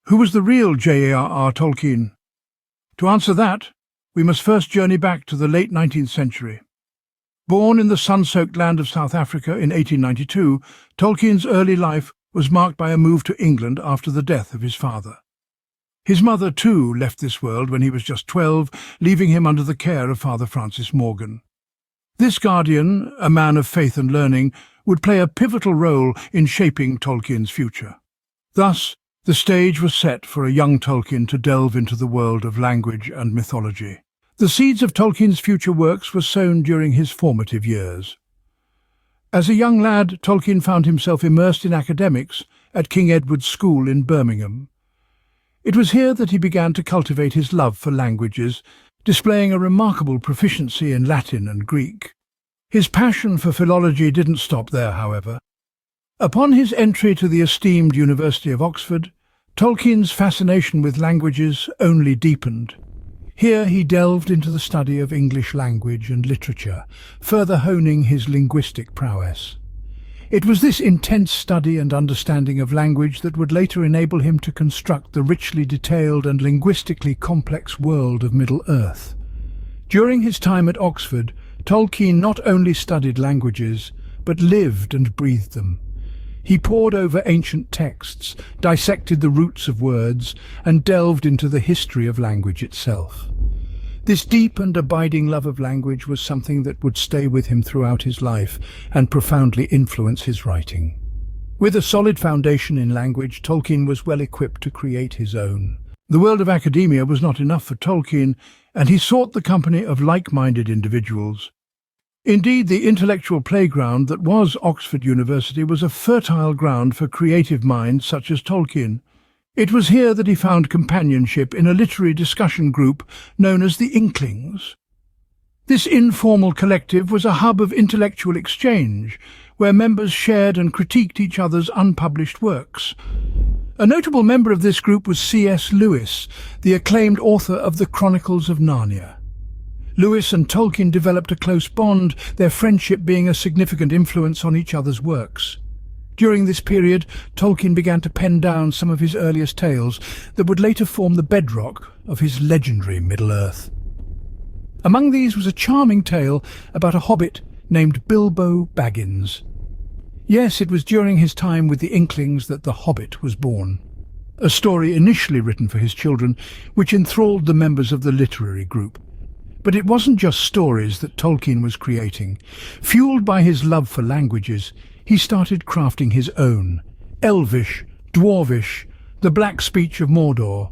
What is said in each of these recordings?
Who was the real J.R.R. Tolkien? To answer that, we must first journey back to the late 19th century. Born in the sun-soaked land of South Africa in 1892, Tolkien's early life was marked by a move to England after the death of his father. His mother, too, left this world when he was just 12, leaving him under the care of Father Francis Morgan. This guardian, a man of faith and learning, would play a pivotal role in shaping Tolkien's future. Thus, the stage was set for a young Tolkien to delve into the world of language and mythology. The seeds of Tolkien's future works were sown during his formative years. As a young lad, Tolkien found himself immersed in academics at King Edward's School in Birmingham. It was here that he began to cultivate his love for languages, displaying a remarkable proficiency in Latin and Greek. His passion for philology didn't stop there, however. Upon his entry to the esteemed University of Oxford, Tolkien's fascination with languages only deepened. Here he delved into the study of English language and literature, further honing his linguistic prowess. It was this intense study and understanding of language that would later enable him to construct the richly detailed and linguistically complex world of Middle-earth. During his time at Oxford, Tolkien not only studied languages, but lived and breathed them. He pored over ancient texts, dissected the roots of words, and delved into the history of language itself. This deep and abiding love of language was something that would stay with him throughout his life and profoundly influence his writing. With a solid foundation in language, Tolkien was well equipped to create his own. The world of academia was not enough for Tolkien, and he sought the company of like-minded individuals. Indeed, the intellectual playground that was Oxford University was a fertile ground for creative minds such as Tolkien. It was here that he found companionship in a literary discussion group known as the Inklings. This informal collective was a hub of intellectual exchange, where members shared and critiqued each other's unpublished works. A notable member of this group was C.S. Lewis, the acclaimed author of the Chronicles of Narnia. Lewis and Tolkien developed a close bond, their friendship being a significant influence on each other's works. During this period, Tolkien began to pen down some of his earliest tales that would later form the bedrock of his legendary Middle-earth. Among these was a charming tale about a hobbit named Bilbo Baggins. Yes, it was during his time with the Inklings that The Hobbit was born, a story initially written for his children, which enthralled the members of the literary group. But it wasn't just stories that Tolkien was creating. Fueled by his love for languages, he started crafting his own: Elvish, Dwarvish, the Black speech of Mordor.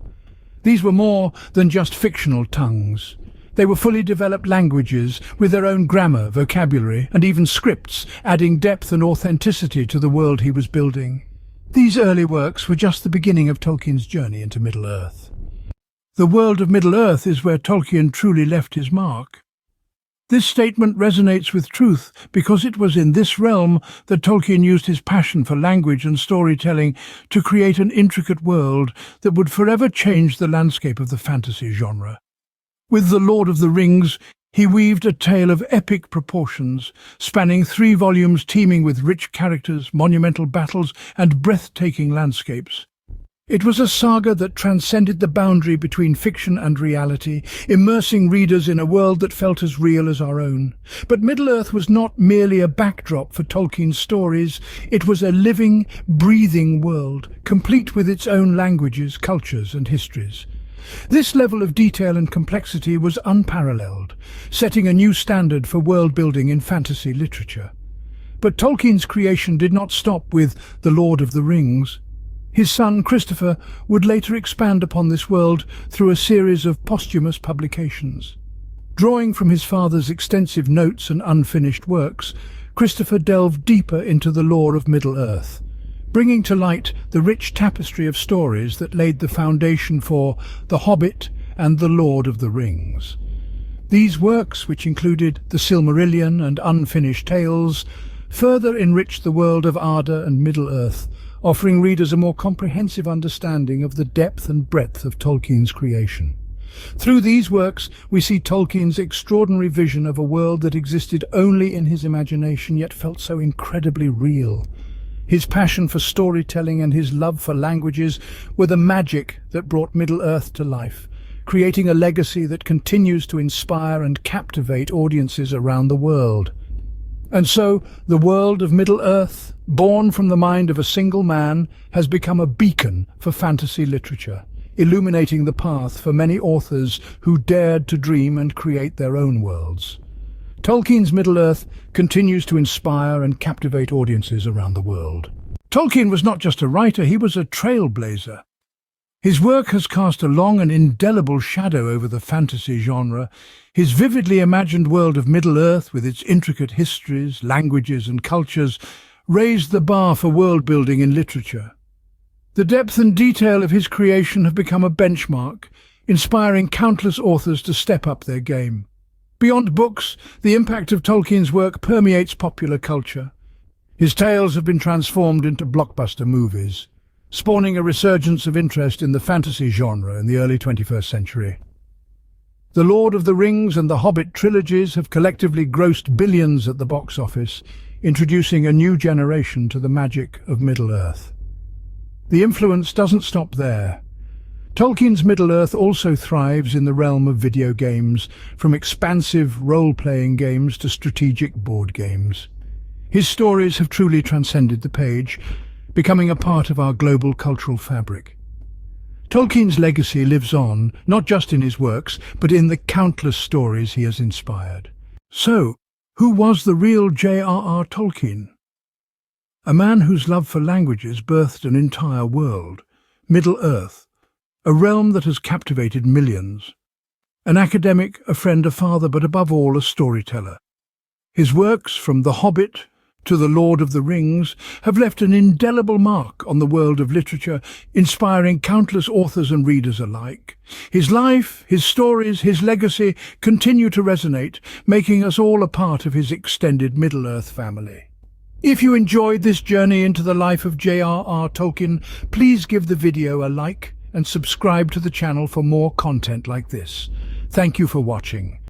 These were more than just fictional tongues. They were fully developed languages with their own grammar, vocabulary, and even scripts, adding depth and authenticity to the world he was building. These early works were just the beginning of Tolkien's journey into Middle-earth. The world of Middle-earth is where Tolkien truly left his mark. This statement resonates with truth because it was in this realm that Tolkien used his passion for language and storytelling to create an intricate world that would forever change the landscape of the fantasy genre. With The Lord of the Rings, he weaved a tale of epic proportions, spanning 3 volumes teeming with rich characters, monumental battles, and breathtaking landscapes. It was a saga that transcended the boundary between fiction and reality, immersing readers in a world that felt as real as our own. But Middle-earth was not merely a backdrop for Tolkien's stories, it was a living, breathing world, complete with its own languages, cultures, and histories. This level of detail and complexity was unparalleled, setting a new standard for world-building in fantasy literature. But Tolkien's creation did not stop with The Lord of the Rings. His son, Christopher, would later expand upon this world through a series of posthumous publications. Drawing from his father's extensive notes and unfinished works, Christopher delved deeper into the lore of Middle-earth, bringing to light the rich tapestry of stories that laid the foundation for The Hobbit and The Lord of the Rings. These works, which included The Silmarillion and Unfinished Tales, further enriched the world of Arda and Middle-earth, offering readers a more comprehensive understanding of the depth and breadth of Tolkien's creation. Through these works, we see Tolkien's extraordinary vision of a world that existed only in his imagination, yet felt so incredibly real. His passion for storytelling and his love for languages were the magic that brought Middle-earth to life, creating a legacy that continues to inspire and captivate audiences around the world. And so, the world of Middle-earth, born from the mind of a single man, has become a beacon for fantasy literature, illuminating the path for many authors who dared to dream and create their own worlds. Tolkien's Middle-earth continues to inspire and captivate audiences around the world. Tolkien was not just a writer, he was a trailblazer. His work has cast a long and indelible shadow over the fantasy genre. His vividly imagined world of Middle-earth, with its intricate histories, languages and cultures, raised the bar for world-building in literature. The depth and detail of his creation have become a benchmark, inspiring countless authors to step up their game. Beyond books, the impact of Tolkien's work permeates popular culture. His tales have been transformed into blockbuster movies, spawning a resurgence of interest in the fantasy genre in the early 21st century. The Lord of the Rings and The Hobbit trilogies have collectively grossed billions at the box office, introducing a new generation to the magic of Middle-earth. The influence doesn't stop there. Tolkien's Middle-earth also thrives in the realm of video games, from expansive role-playing games to strategic board games. His stories have truly transcended the page, becoming a part of our global cultural fabric. Tolkien's legacy lives on, not just in his works, but in the countless stories he has inspired. So, who was the real J.R.R. Tolkien? A man whose love for languages birthed an entire world, Middle-earth, a realm that has captivated millions. An academic, a friend, a father, but above all a storyteller. His works, from The Hobbit to The Lord of the Rings, have left an indelible mark on the world of literature, inspiring countless authors and readers alike. His life, his stories, his legacy continue to resonate, making us all a part of his extended Middle-earth family. If you enjoyed this journey into the life of J.R.R. Tolkien, please give the video a like and subscribe to the channel for more content like this. Thank you for watching.